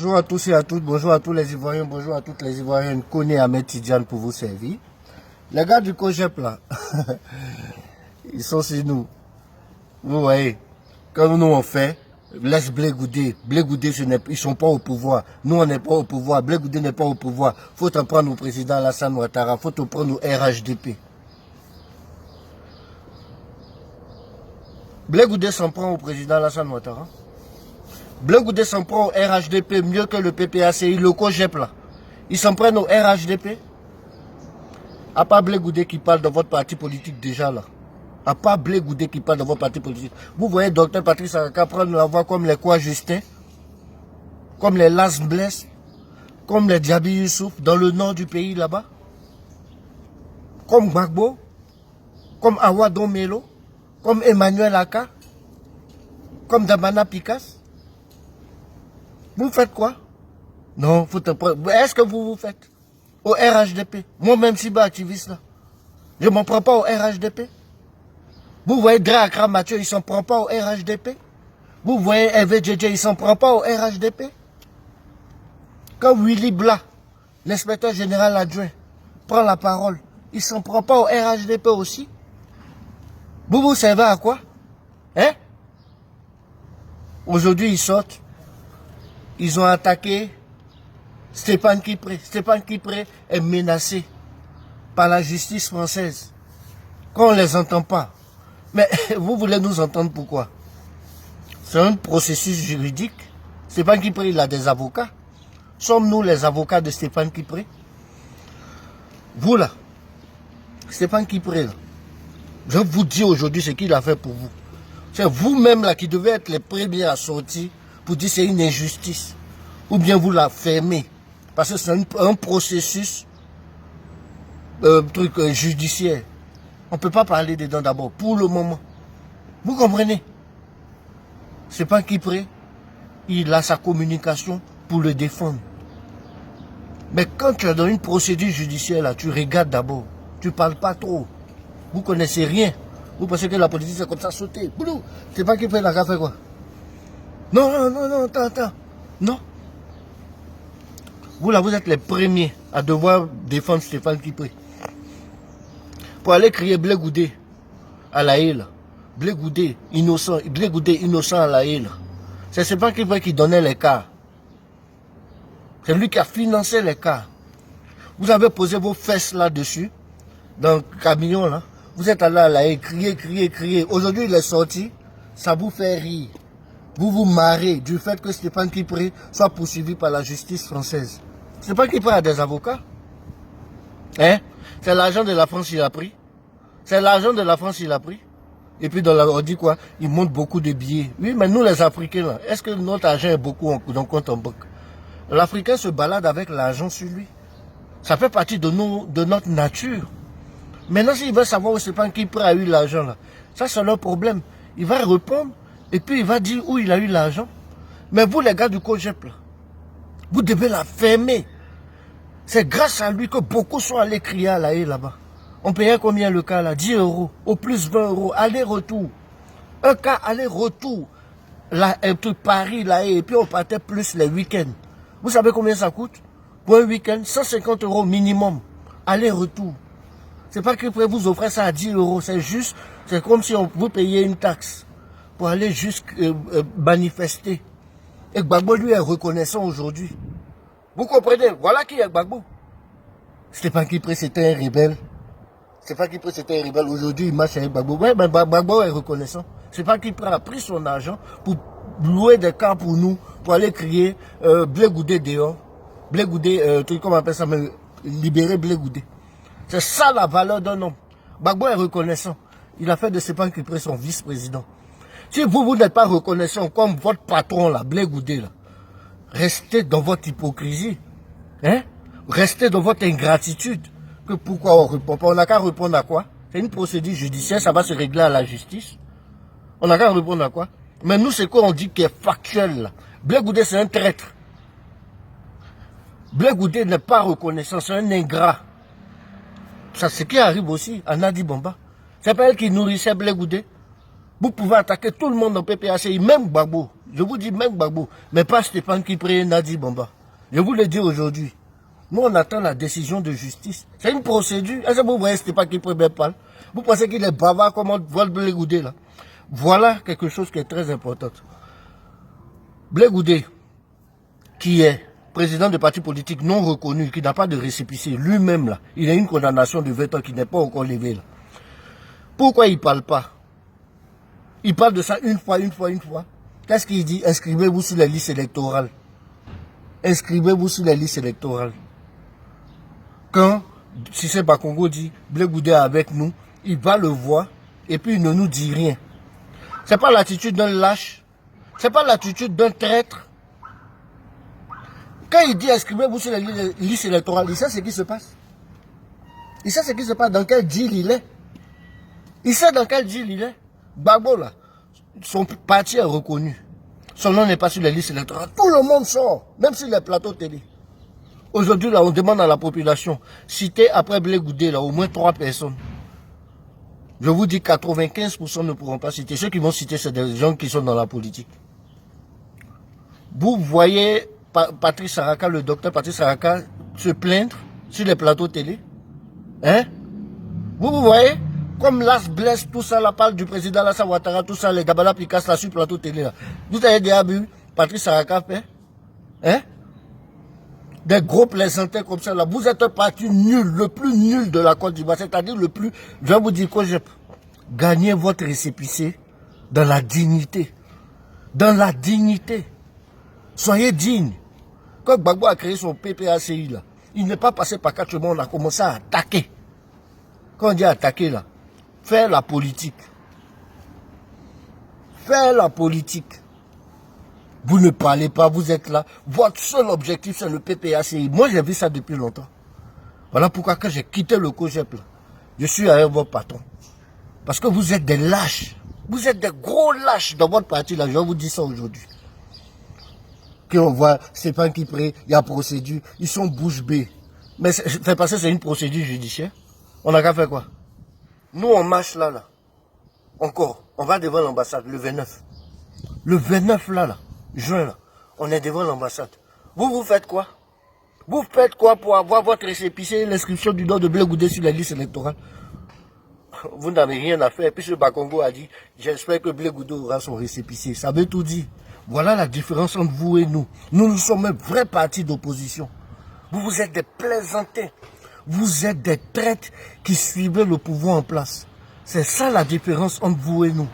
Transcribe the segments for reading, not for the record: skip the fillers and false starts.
Bonjour à tous et à toutes, bonjour à tous les Ivoiriens, bonjour à toutes les Ivoiriennes. Koné Ahmed Tidjane pour vous servir. Les gars du COJEP là, ils sont chez nous. Vous voyez, comme nous on fait, laisse Blé Goudé. Blé Goudé, ils ne sont pas au pouvoir. Nous on n'est pas au pouvoir. Blé Goudé n'est pas au pouvoir. Faut t'en prendre au président Alassane Ouattara. Faut te prendre au RHDP. Blé Goudé s'en prend au président Alassane Ouattara. Blé Goudé s'en prend au RHDP mieux que le PPACI, le COJEP là. Ils s'en prennent au RHDP. À part Blé Goudé qui parle de votre parti politique déjà là. À part Blé Goudé qui parle de votre parti politique. Vous voyez Dr Patrice Araka prendre la voix comme les Kwa Justin, comme les Las Bless, comme les Diaby Youssouf dans le nord du pays là-bas. Comme Gbagbo, comme Awa Domelo, comme Emmanuel Aka, comme Damana Pikas. Vous faites quoi? Non, faut te prendre. Est-ce que vous vous faites? Au RHDP. Moi-même, si activiste là. Je ne m'en prends pas au RHDP. Vous voyez Dre Akram Mathieu, il ne s'en prend pas au RHDP. Vous voyez Hervé Djedje, il ne s'en prend pas au RHDP. Quand Willy Bla, l'inspecteur général adjoint, prend la parole, il ne s'en prend pas au RHDP aussi. Vous vous servez à quoi? Hein? Aujourd'hui, ils sortent. Ils ont attaqué Stéphane Kipré. Stéphane Kipré est menacé par la justice française. Quand on ne les entend pas. Mais vous voulez nous entendre pourquoi? C'est un processus juridique. Stéphane Kipré, il a des avocats. Sommes-nous les avocats de Stéphane Kipré? Vous là, Stéphane Kipré, là, je vous dis aujourd'hui ce qu'il a fait pour vous. C'est vous-même là qui devez être les premiers à sortir pour dire c'est une injustice. Ou bien vous la fermez. Parce que c'est un processus judiciaire. On ne peut pas parler dedans d'abord, pour le moment. Vous comprenez? C'est pas Kipré. Il a sa communication pour le défendre. Mais quand tu es dans une procédure judiciaire, là, tu regardes d'abord. Tu ne parles pas trop. Vous ne connaissez rien. Vous pensez que la politique c'est comme ça, sauter. C'est pas Kipré, la fait quoi? Non, attends. Non. Vous là, vous êtes les premiers à devoir défendre Stéphane Kipré. Pour aller crier Blé Goudé à la haie là. Blé Goudé innocent à la haie là. C'est Stéphane Kipré qui donnait les cas. C'est lui qui a financé les cas. Vous avez posé vos fesses là-dessus, dans le camion là. Vous êtes allé à la haie, crier. Aujourd'hui il est sorti, ça vous fait rire. Vous vous marrez du fait que Stéphane Kipré soit poursuivi par la justice française. Stéphane Kipré a des avocats. Hein? C'est l'argent de la France qu'il a pris. C'est l'argent de la France qu'il a pris. Et puis on dit quoi? Il monte beaucoup de billets. Oui, mais nous les Africains, là, est-ce que notre argent est beaucoup dans le compte en banque? L'Africain se balade avec l'argent sur lui. Ça fait partie de notre nature. Maintenant, s'il veut savoir où Stéphane Kipré a eu l'argent, là, ça c'est leur problème. Il va répondre et puis il va dire où il a eu l'argent. Mais vous, les gars du COJEP, là, vous devez la fermer. C'est grâce à lui que beaucoup sont allés crier à la haie là-bas. On payait combien le cas là? 10 €. Au plus 20 €. Aller-retour. Un cas aller-retour. Paris, la haie. Et puis on partait plus les week-ends. Vous savez combien ça coûte? Pour un week-end, 150 € minimum. Aller-retour. C'est pas que vous offrez ça à 10 €. C'est juste, c'est comme si vous payiez une taxe pour aller juste manifester. Et Gbagbo lui est reconnaissant aujourd'hui. Vous comprenez? Voilà qui est Gbagbo. Stéphane Kipré c'était un rebelle. Stéphane Kipré c'était un rebelle. Aujourd'hui il marche avec Gbagbo. Ouais, mais Gbagbo est reconnaissant. Stéphane Kipré a pris son argent pour louer des camps pour nous, pour aller crier Blé Goudé dehors. Blé Goudé, comment on appelle ça, mais libérer Blé Goudé. C'est ça la valeur d'un homme. Gbagbo est reconnaissant. Il a fait de Stéphane Kipré son vice-président. Si vous n'êtes pas reconnaissant comme votre patron là, Blé Goudé là, restez dans votre hypocrisie. Hein? Restez dans votre ingratitude. Que pourquoi on ne répond pas? On n'a qu'à répondre à quoi? C'est une procédure judiciaire, ça va se régler à la justice. On n'a qu'à répondre à quoi? Mais nous, c'est quoi on dit qui est factuel là? Blé Goudé, c'est un traître. Blé Goudé n'est pas reconnaissant, c'est un ingrat. Ça, c'est ce qui arrive aussi à Nadi Bomba. C'est pas elle qui nourrissait Blé Goudé. Vous pouvez attaquer tout le monde en PPACI, même Gbagbo. Je vous dis même Gbagbo, mais pas Stéphane Kipré et Nadi Bamba. Je vous le dis aujourd'hui. Nous, on attend la décision de justice. C'est une procédure. Est-ce que vous voyez Stéphane Kipré Bepal? Vous pensez qu'il est bavard comme on voit le Blé Goudé là? Voilà quelque chose qui est très important. Blé Goudé, qui est président de parti politique non reconnu, qui n'a pas de récépissé, lui-même là, il a une condamnation de 20 ans qui n'est pas encore levée là. Pourquoi il ne parle pas? Il parle de ça une fois. Qu'est-ce qu'il dit? Inscrivez-vous sur les listes électorales. Inscrivez-vous sur les listes électorales. Quand Cissé Bakongo dit Blé Goudé est avec nous, il va le voir et puis il ne nous dit rien. C'est pas l'attitude d'un lâche. C'est pas l'attitude d'un traître. Quand il dit inscrivez-vous sur les listes électorales, il sait ce qui se passe. Il sait ce qui se passe, dans quel deal il est. Il sait dans quel deal il est. Gbagbo là, son parti est reconnu. Son nom n'est pas sur les listes électorales. Tout le monde sort, même sur les plateaux télé. Aujourd'hui là, on demande à la population, citer après Blé Goudé là, au moins 3 personnes. Je vous dis 95% ne pourront pas citer. Ceux qui vont citer, c'est des gens qui sont dans la politique. Vous voyez Patrice Saraka, le docteur Patrice Saraka, se plaindre sur les plateaux télé. Hein? Vous voyez? Comme Las Blesse, tout ça, la parle du président Alassane Ouattara, tout ça, les Gabala Picasso, là, sur le plateau télé, là. Vous avez déjà vu Patrice Saraka fait? Hein? Des gros plaisantins comme ça, là. Vous êtes un parti nul, le plus nul de la Côte d'Ivoire, c'est-à-dire le plus, je vais vous dire quoi, gagnez votre récépissé dans la dignité. Dans la dignité. Soyez digne. Quand Gbagbo a créé son PPACI, là, il n'est pas passé par 4 mois, on a commencé à attaquer. Quand on dit attaquer, là, faire la politique. Faire la politique. Vous ne parlez pas, vous êtes là. Votre seul objectif, c'est le PPACI. Moi, j'ai vu ça depuis longtemps. Voilà pourquoi quand j'ai quitté le COGEP, là, je suis avec votre patron. Parce que vous êtes des lâches. Vous êtes des gros lâches dans votre parti, là. Je vous dis ça aujourd'hui. Qu'on voit Stéphane Kipré, il y a procédure. Ils sont bouche bée. Mais c'est parce que c'est une procédure judiciaire. On a qu'à faire quoi? Nous, on marche là. Encore. On va devant l'ambassade le 29. Le 29 là, juin là. On est devant l'ambassade. Vous faites quoi? Vous faites quoi pour avoir votre récépissé et l'inscription du nom de Blé Goudé sur la liste électorale? Vous n'avez rien à faire. Puis ce Bakongo a dit, j'espère que Blé Goudé aura son récépissé. Ça veut tout dire. Voilà la différence entre vous et nous. Nous sommes un vrai parti d'opposition. Vous êtes des plaisantins. Vous êtes des traites qui suivez le pouvoir en place. C'est ça la différence entre vous et nous.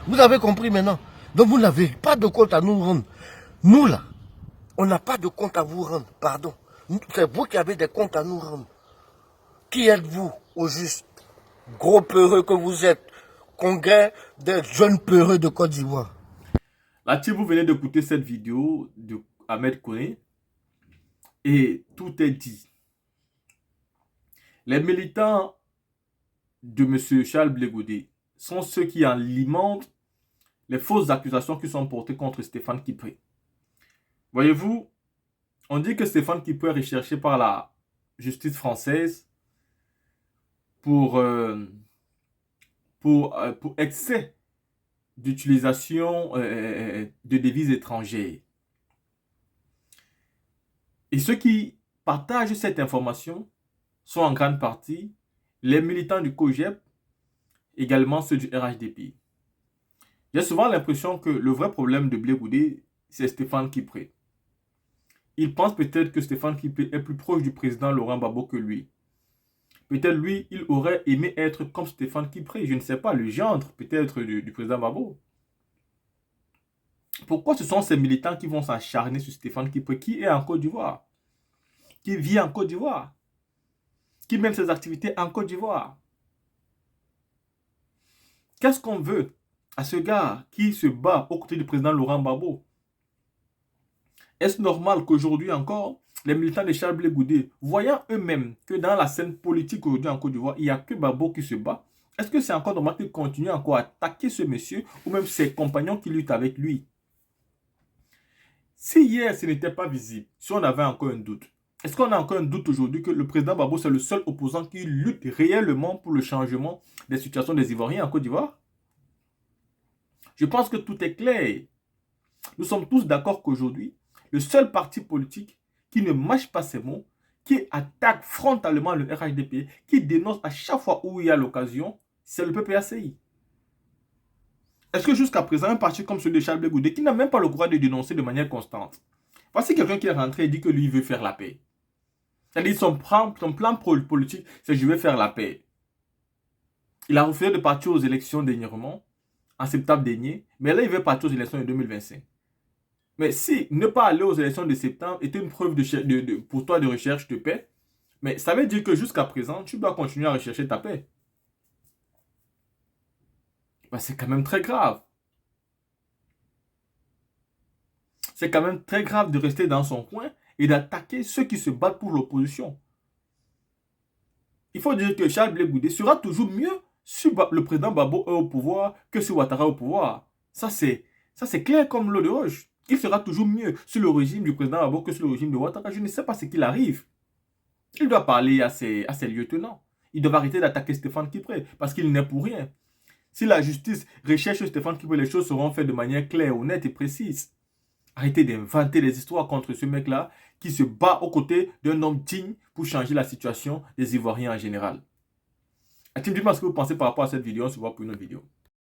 Vous avez compris maintenant? Donc vous n'avez pas de compte à nous rendre. Nous là, on n'a pas de compte à vous rendre. Pardon. C'est vous qui avez des comptes à nous rendre. Qui êtes-vous au juste? Gros peureux que vous êtes. Congrès des jeunes peureux de Côte d'Ivoire. Là, vous venez d'écouter cette vidéo de Ahmed Koné et tout est dit. Les militants de M. Charles Blé Goudé sont ceux qui alimentent les fausses accusations qui sont portées contre Stéphane Kipré. Voyez-vous, on dit que Stéphane Kipré est recherché par la justice française pour excès d'utilisation de devises étrangères. Et ceux qui partagent cette information sont en grande partie les militants du COGEP, également ceux du RHDP. J'ai souvent l'impression que le vrai problème de Blé Goudé, c'est Stéphane Kipré. Il pense peut-être que Stéphane Kipré est plus proche du président Laurent Gbagbo que lui. Peut-être lui, il aurait aimé être comme Stéphane Kipré, je ne sais pas, le gendre peut-être du président Gbagbo. Pourquoi ce sont ces militants qui vont s'acharner sur Stéphane Kipré, qui est en Côte d'Ivoire, qui vit en Côte d'Ivoire, qui mène ses activités en Côte d'Ivoire? Qu'est-ce qu'on veut à ce gars qui se bat aux côtés du président Laurent Gbagbo? Est-ce normal qu'aujourd'hui encore, les militants de Charles Blé Goudé, voyant eux-mêmes que dans la scène politique aujourd'hui en Côte d'Ivoire, il n'y a que Gbagbo qui se bat, est-ce que c'est encore normal qu'ils continuent encore à attaquer ce monsieur ou même ses compagnons qui luttent avec lui? Si hier ce n'était pas visible, si on avait encore un doute, est-ce qu'on a encore un doute aujourd'hui que le président Gbagbo c'est le seul opposant qui lutte réellement pour le changement des situations des Ivoiriens en Côte d'Ivoire? Je pense que tout est clair. Nous sommes tous d'accord qu'aujourd'hui, le seul parti politique qui ne mâche pas ses mots, qui attaque frontalement le RHDP, qui dénonce à chaque fois où il y a l'occasion, c'est le PPACI. Est-ce que jusqu'à présent, un parti comme celui de Charles Blé Goudé, qui n'a même pas le courage de dénoncer de manière constante, voici quelqu'un qui est rentré et dit que lui veut faire la paix. C'est-à-dire son plan politique, c'est je vais faire la paix. Il a refusé de partir aux élections dernièrement, en septembre dernier, mais là il veut partir aux élections de 2025. Mais si ne pas aller aux élections de septembre était une preuve pour toi de recherche de paix, mais ça veut dire que jusqu'à présent, tu dois continuer à rechercher ta paix. Ben, c'est quand même très grave. C'est quand même très grave de rester dans son coin et d'attaquer ceux qui se battent pour l'opposition. Il faut dire que Charles Blé Goudé sera toujours mieux si le président Babo est au pouvoir que si Ouattara est au pouvoir. Ça, c'est clair comme l'eau de roche. Il sera toujours mieux sur le régime du président Babo que sur le régime de Ouattara. Je ne sais pas ce qu'il arrive. Il doit parler à ses lieutenants. Il doit arrêter d'attaquer Stéphane Kipré parce qu'il n'est pour rien. Si la justice recherche Stéphane Kipré, les choses seront faites de manière claire, honnête et précise. Arrêtez d'inventer des histoires contre ce mec-là qui se bat aux côtés d'un homme digne pour changer la situation des Ivoiriens en général. Dites-moi ce que vous pensez par rapport à cette vidéo. On se voit pour une autre vidéo.